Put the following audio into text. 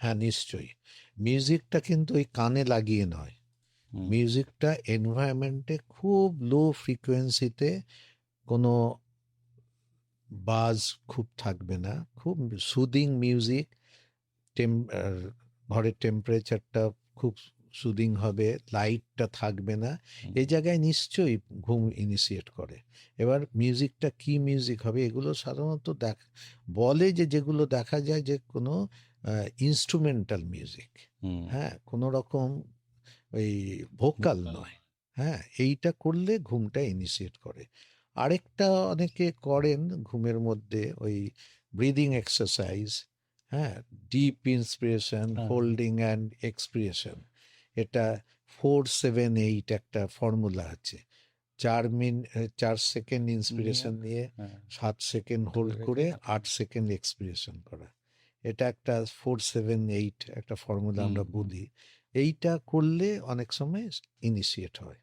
হ্যাঁ, নিশ্চয়ই। মিউজিকটা কিন্তু ওই কানে লাগিয়ে নয়। হুম, মিউজিকটা এনভায়রনমেন্টে খুব লো ফ্রিকোয়েন্সিতে, কোনো বাজ খুব থাকবে না, খুব সুদিং মিউজিক, টেম আর ঘরের টেম্পারেচারটা খুব সুদিং হবে, লাইটটা থাকবে না। হুম, এই জায়গায় নিশ্চয়ই ঘুম ইনিশিয়েট করে। এবার মিউজিকটা কি মিউজিক হবে এগুলো সাধারণত বলে যে যেগুলো দেখা যায় যে কোনো ইনস্ট্রুমেন্টাল মিউজিক, হুম, হ্যাঁ, কোনো রকম ওই ভোকাল vocal, নয়। হ্যাঁ, এইটা করলে ঘুমটা ইনিশিয়েট করে। আরেকটা অনেকে করেন ঘুমের মধ্যে ওই ব্রিদিং এক্সারসাইজ, হ্যাঁ, ডিপ ইন্সপিরেশন, হ্যাঁ, হোল্ডিং অ্যান্ড এক্সপিরেশন। এটা 4-7-8 একটা ফর্মুলা আছে। 4 সেকেন্ড নিয়ে, ইন্সপিরেশন নিয়ে, হ্যাঁ, 7 সেকেন্ড ধরে হোল্ড রেখে করে, 8 মিনিট। 8 সেকেন্ড এক্সপিরেশন করা। এটা একটা 4-7-8 একটা ফর্মুলা হুম, আমরা হুম। বলি। এইটা করলে অনেক সময় ইনিশিয়েট হয়।